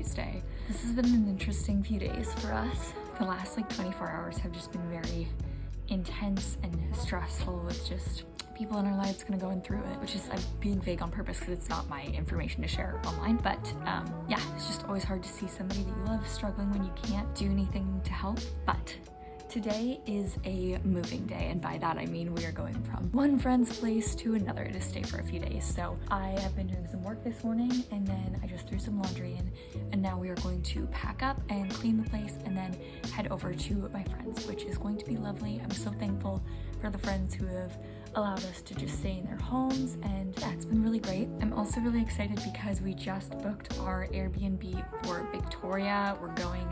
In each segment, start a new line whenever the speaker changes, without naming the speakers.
Tuesday. This has been an interesting few days for us. The last like 24 hours have just been very intense and stressful with just people in our lives kind of going through it, which is, I'm being vague on purpose because it's not my information to share online, but yeah, it's just always hard to see somebody that you love struggling when you can't do anything to help. But today is a moving day, and by that I mean we are going from one friend's place to another to stay for a few days. So I have been doing some work this morning, and then I just threw some laundry in, and now we are going to pack up and clean the place and then head over to my friends, which is going to be lovely. I'm so thankful for the friends who have allowed us to just stay in their homes, and yeah, it's been really great. I'm also really excited because we just booked our Airbnb for Victoria. We're going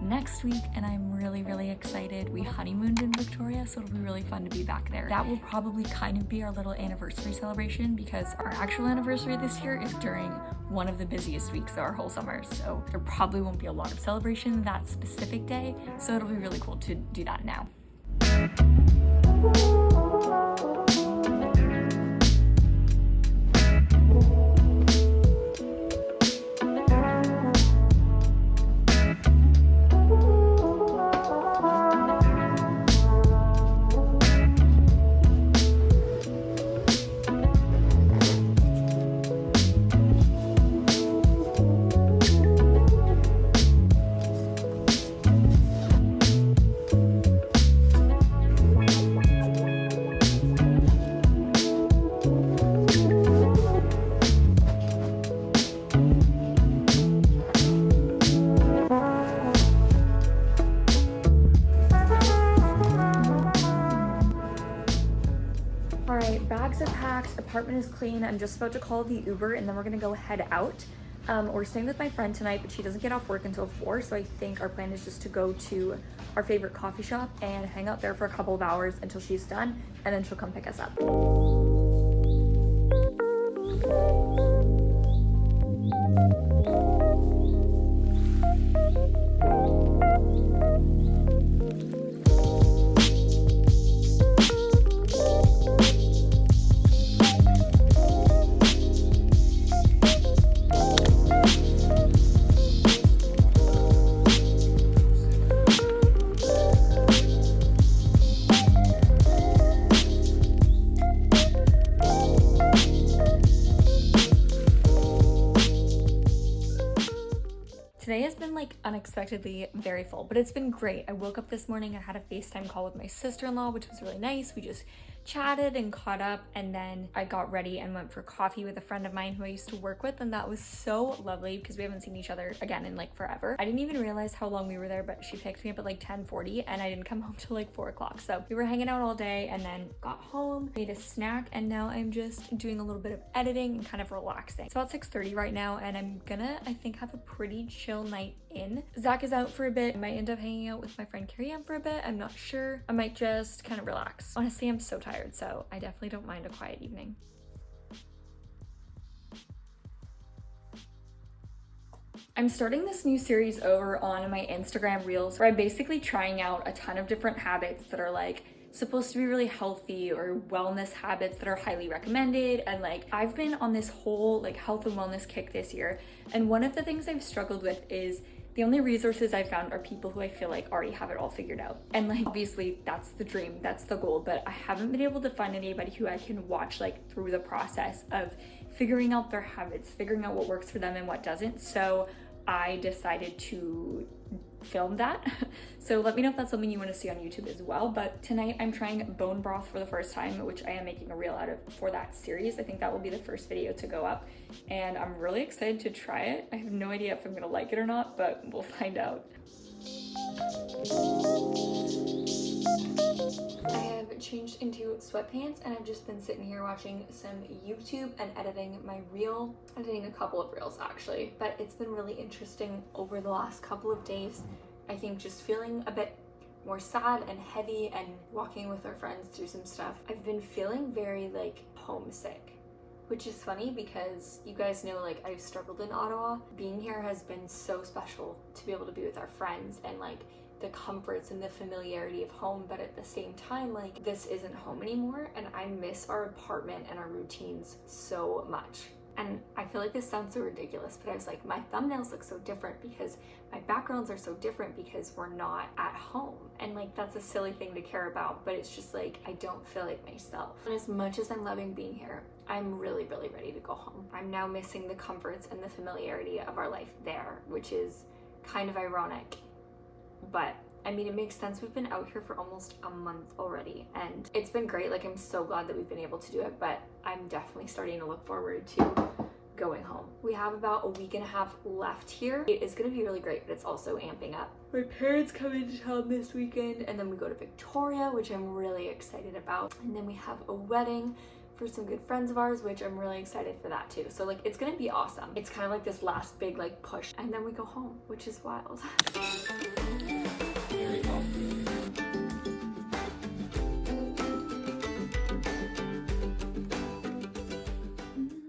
next week, and I'm really excited. We honeymooned in Victoria, so it'll be really fun to be back there. That will probably kind of be our little anniversary celebration, because our actual anniversary this year is during one of the busiest weeks of our whole summer, so there probably won't be a lot of celebration that specific day, so it'll be really cool to do that now. Alright, bags are packed, apartment is clean. I'm just about to call the Uber and then we're gonna go head out. We're staying with my friend tonight, but she doesn't get off work until 4, so I think our plan is just to go to our favorite coffee shop and hang out there for a couple of hours until she's done, and then she'll come pick us up. Today has been like unexpectedly very full, but it's been great. I woke up this morning, I had a FaceTime call with my sister-in-law, which was really nice. We just chatted and caught up, and then I got ready and went for coffee with a friend of mine who I used to work with, and that was so lovely because we haven't seen each other again in like forever. I didn't even realize how long we were there, but she picked me up at like 10:40 and I didn't come home till like 4 o'clock. So we were hanging out all day and then got home, made a snack, and now I'm just doing a little bit of editing and kind of relaxing. It's about 6:30 right now, and I'm gonna, I think, have a pretty chill night in. Zach is out for a bit. I might end up hanging out with my friend Carrie Ann for a bit. I'm not sure. I might just kind of relax. Honestly, I'm so tired, so I definitely don't mind a quiet evening. I'm starting this new series over on my Instagram Reels where I'm basically trying out a ton of different habits that are like supposed to be really healthy or wellness habits that are highly recommended. And like, I've been on this whole like health and wellness kick this year, and one of the things I've struggled with is the only resources I've found are people who I feel like already have it all figured out. And like, obviously that's the dream, that's the goal, but I haven't been able to find anybody who I can watch like through the process of figuring out their habits, figuring out what works for them and what doesn't. So I decided to film that. So let me know if that's something you want to see on YouTube as well. But tonight I'm trying bone broth for the first time, which I am making a reel out of for that series. I think that will be the first video to go up, and I'm really excited to try it. I have no idea if I'm gonna like it or not, but we'll find out. I have changed into sweatpants and I've just been sitting here watching some YouTube and editing my reel, editing a couple of reels actually, but it's been really interesting over the last couple of days. I think just feeling a bit more sad and heavy and walking with our friends through some stuff. I've been feeling very like homesick, which is funny because you guys know like I've struggled in Ottawa. Being here has been so special to be able to be with our friends and like the comforts and the familiarity of home, but at the same time like this isn't home anymore and I miss our apartment and our routines so much. And I feel like this sounds so ridiculous, but I was like, my thumbnails look so different because my backgrounds are so different because we're not at home. And like, that's a silly thing to care about, but it's just like, I don't feel like myself. And as much as I'm loving being here, I'm really, really ready to go home. I'm now missing the comforts and the familiarity of our life there, which is kind of ironic, but I mean, it makes sense. We've been out here for almost a month already, and it's been great. Like, I'm so glad that we've been able to do it, but I'm definitely starting to look forward to going home. We have about a week and a half left here. It is gonna be really great, but it's also amping up. My parents come into town this weekend, and then we go to Victoria, which I'm really excited about. And then we have a wedding for some good friends of ours, which I'm really excited for that too. So like, it's gonna be awesome. It's kind of like this last big like push, and then we go home, which is wild.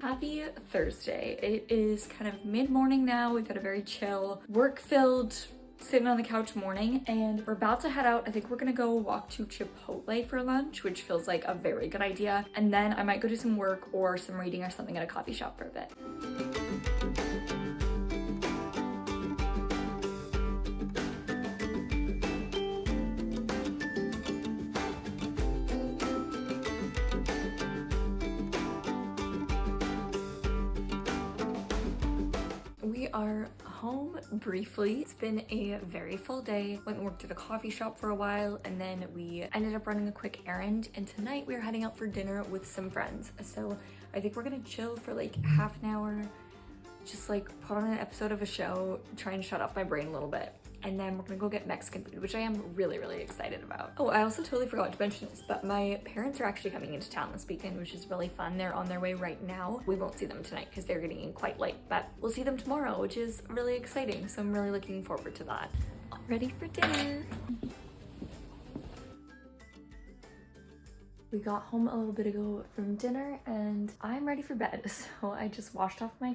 Happy Thursday. It is kind of mid-morning now. We've had a very chill, work-filled, sitting on the couch morning, and we're about to head out. I think we're gonna go walk to Chipotle for lunch, which feels like a very good idea. And then I might go do some work or some reading or something at a coffee shop for a bit. We are home briefly. It's been a very full day. Went and worked at a coffee shop for a while, and then we ended up running a quick errand, and tonight we're heading out for dinner with some friends. So I think we're gonna chill for like half an hour, just like put on an episode of a show, try and shut off my brain a little bit. And then we're gonna go get Mexican food, which I am really, really excited about. Oh, I also totally forgot to mention this, but my parents are actually coming into town this weekend, which is really fun. They're on their way right now. We won't see them tonight because they're getting in quite late, but we'll see them tomorrow, which is really exciting. So I'm really looking forward to that. All ready for dinner. We got home a little bit ago from dinner and I'm ready for bed. So I just washed off my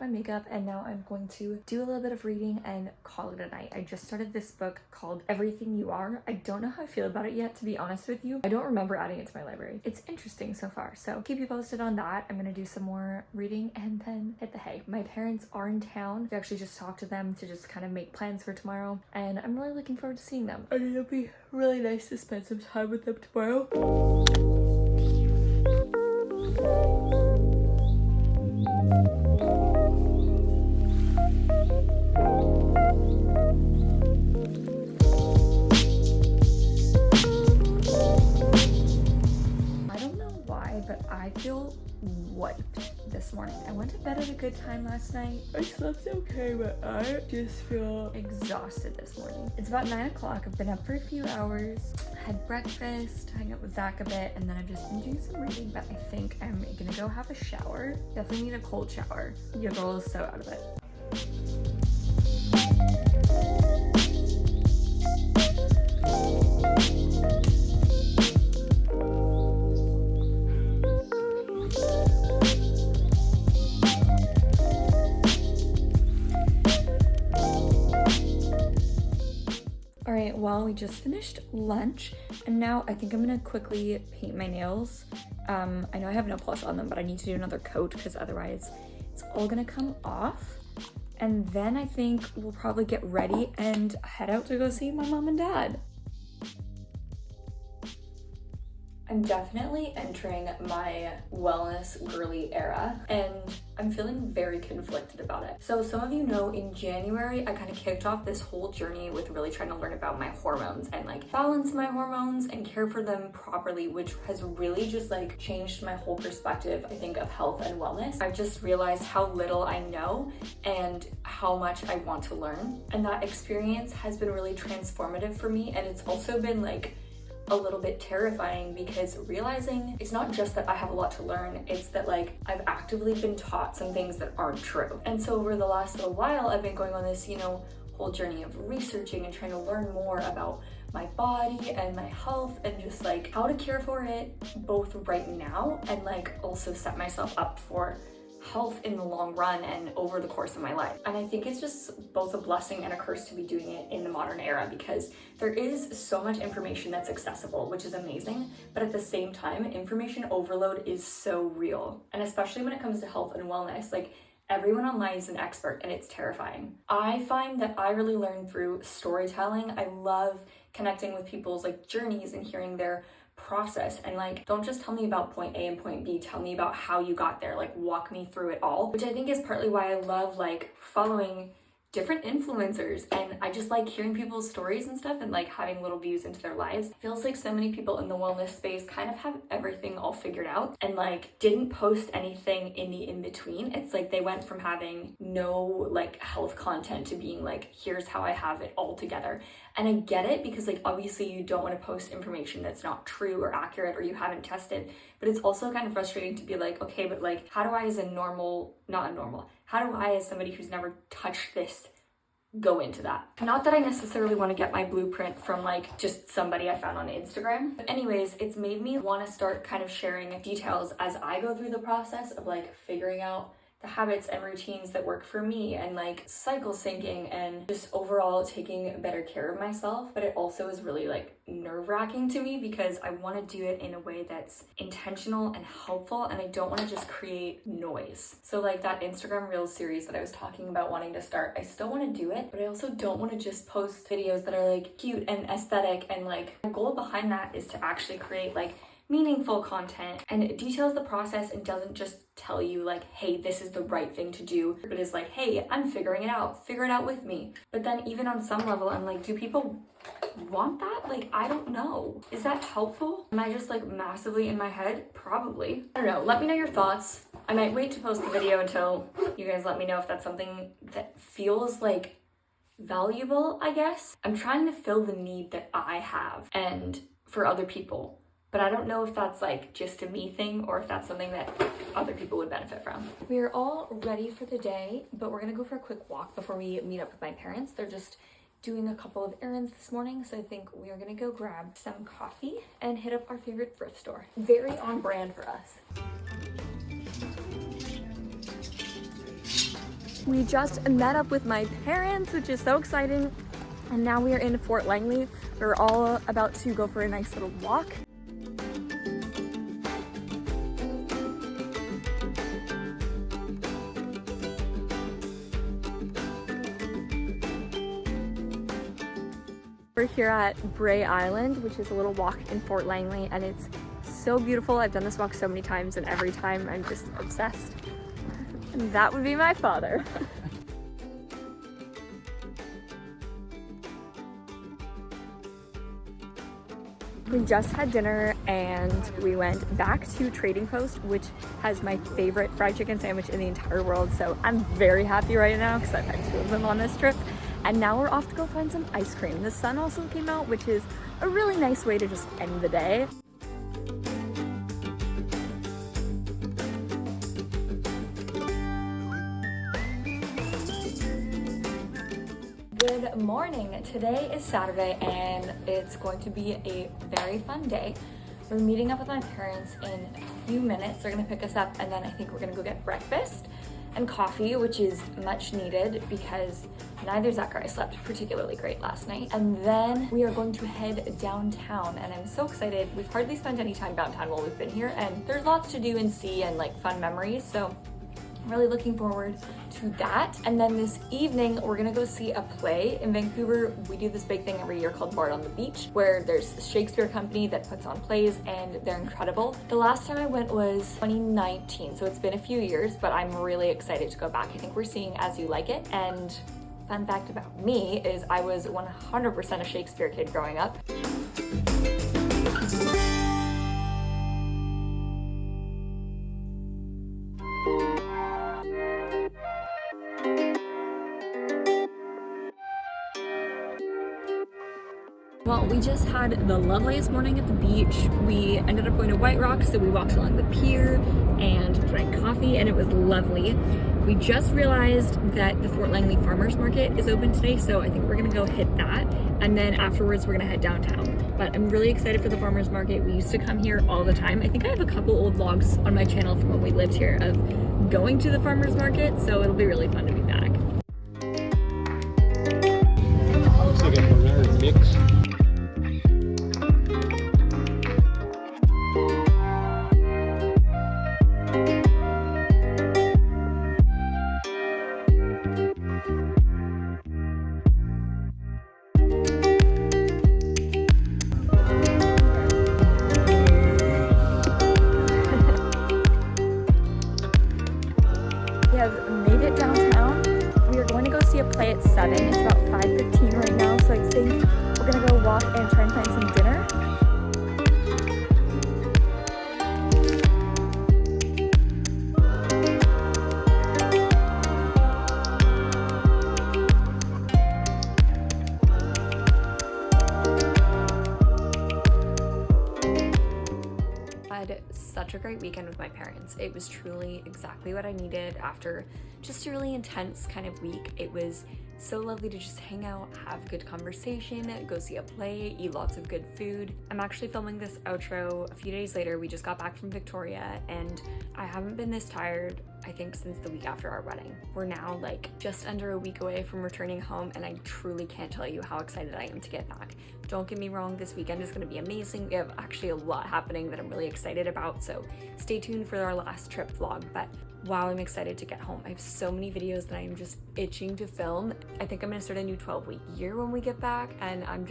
makeup, and now I'm going to do a little bit of reading and call it a night. I just started this book called Everything You Are. I don't know how I feel about it yet, to be honest with you. I don't remember adding it to my library. It's interesting so far, so keep you posted on that. I'm gonna do some more reading and then hit the hay. My parents are in town. We actually just talked to them to just kind of make plans for tomorrow, and I'm really looking forward to seeing them. And it'll be really nice to spend some time with them tomorrow. I don't know why, but I feel wiped this morning. I went to bed at a good time last night. I slept okay, but I just feel exhausted this morning. It's about 9 o'clock. I've been up for a few hours, had breakfast, hung out with Zach a bit, and then I've just been doing some reading, but I think I'm gonna go have a shower. Definitely need a cold shower. Your girl is so out of it. Alright, well, we just finished lunch, and now I think I'm gonna quickly paint my nails. I know I have nail polish on them, but I need to do another coat because otherwise it's all gonna come off. And then I think we'll probably get ready and head out to go see my mom and dad. I'm definitely entering my wellness girly era, and I'm feeling very conflicted about it. So some of you know, in January, I kind of kicked off this whole journey with really trying to learn about my hormones and like balance my hormones and care for them properly, which has really just like changed my whole perspective, I think, of health and wellness. I've just realized how little I know and how much I want to learn. And that experience has been really transformative for me. And it's also been like a little bit terrifying because realizing it's not just that I have a lot to learn, it's that like I've actively been taught some things that aren't true. And so over the last little while, I've been going on this, whole journey of researching and trying to learn more about my body and my health and just like how to care for it both right now and like also set myself up for health in the long run and over the course of my life. And I think it's just both a blessing and a curse to be doing it in the modern era, because there is so much information that's accessible, which is amazing, but at the same time, information overload is so real. And especially when it comes to health and wellness, like, everyone online is an expert and it's terrifying. I find that I really learn through storytelling. I love connecting with people's like journeys and hearing their process, and like, don't just tell me about point A and point B, tell me about how you got there, like walk me through it all, which I think is partly why I love like following different influencers, and I just like hearing people's stories and stuff and like having little views into their lives. It feels like so many people in the wellness space kind of have everything all figured out and like didn't post anything in the in-between. It's like they went from having no like health content to being like, here's how I have it all together. And I get it, because like obviously you don't want to post information that's not true or accurate or you haven't tested, but it's also kind of frustrating to be like, okay, but like, how do I as how do I as somebody who's never touched this go into that? Not that I necessarily want to get my blueprint from like just somebody I found on Instagram. But anyways, it's made me want to start kind of sharing details as I go through the process of like figuring out the habits and routines that work for me, and like cycle syncing and just overall taking better care of myself. But it also is really like nerve-wracking to me, because I want to do it in a way that's intentional and helpful, and I don't want to just create noise. So like that Instagram Reels series that I was talking about wanting to start, I still want to do it, but I also don't want to just post videos that are like cute and aesthetic, and like the goal behind that is to actually create like meaningful content, and it details the process and doesn't just tell you like, hey, this is the right thing to do, but is like, hey, I'm figuring it out, figure it out with me. But then even on some level, I'm like, do people want that? Like, I don't know. Is that helpful? Am I just like massively in my head? Probably. I don't know. Let me know your thoughts. I might wait to post the video until you guys let me know if that's something that feels like valuable, I guess. I'm trying to fill the need that I have and for other people. But I don't know if that's like just a me thing or if that's something that other people would benefit from. We're all ready for the day, but we're gonna go for a quick walk before we meet up with my parents. They're just doing a couple of errands this morning, so I think we are gonna go grab some coffee and hit up our favorite thrift store. Very on brand for us. We just met up with my parents, which is so exciting. And now we are in Fort Langley. We're all about to go for a nice little walk. We're here at Bray Island, which is a little walk in Fort Langley, and it's so beautiful. I've done this walk so many times, and every time I'm just obsessed. And that would be my father. We just had dinner and we went back to Trading Post, which has my favorite fried chicken sandwich in the entire world. So I'm very happy right now because I've had 2 of them on this trip. And now we're off to go find some ice cream. The sun also came out, which is a really nice way to just end the day. Good morning. Today is Saturday and it's going to be a very fun day. We're meeting up with my parents in a few minutes. They're gonna pick us up and then I think we're gonna go get breakfast and coffee, which is much needed because neither Zach or I slept particularly great last night. And then we are going to head downtown and I'm so excited. We've hardly spent any time downtown while we've been here and there's lots to do and see and like fun memories. So I'm really looking forward to that. And then this evening, we're gonna go see a play in Vancouver. We do this big thing every year called Bard on the Beach, where there's a Shakespeare company that puts on plays and they're incredible. The last time I went was 2019, so it's been a few years, but I'm really excited to go back. I think we're seeing As You Like It. And fun fact about me is I was 100% a Shakespeare kid growing up. Well, we just had the loveliest morning at the beach. We ended up going to White Rock, so we walked along the pier and drank coffee, and it was lovely. We just realized that the Fort Langley Farmers Market is open today, so I think we're gonna go hit that, and then afterwards we're gonna head downtown. but I'm really excited for the farmer's market. We used to come here all the time. I think I have a couple old vlogs on my channel from when we lived here of going to the farmer's market, so it'll be really fun to be back.
Looks like a Bernard mix.
We have made it downtown. We are going to go see a play at 7. It's about 5:15 right now, so I think we're gonna go walk and try and find some dinner. Had such a great weekend with my parents. It was truly exactly what I needed after just a really intense kind of week. It was so lovely to just hang out, have good conversation, go see a play, eat lots of good food. I'm actually filming this outro a few days later. We just got back from Victoria and I haven't been this tired, I think, since the week after our wedding. We're now like just under a week away from returning home and I truly can't tell you how excited I am to get back. Don't get me wrong, this weekend is gonna be amazing. We have actually a lot happening that I'm really excited about, so stay tuned for our last trip vlog. But wow, I'm excited to get home. I have so many videos that I'm just itching to film. I think I'm gonna start a new 12-week year when we get back, and I'm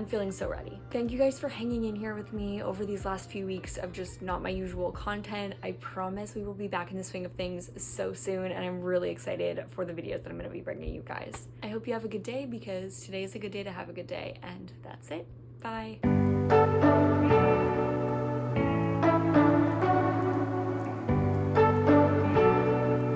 feeling so ready. Thank you guys for hanging in here with me over these last few weeks of just not my usual content. I promise we will be back in the swing of things so soon, and I'm really excited for the videos that I'm gonna be bringing you guys. I hope you have a good day, because today is a good day to have a good day, and that's it. Bye.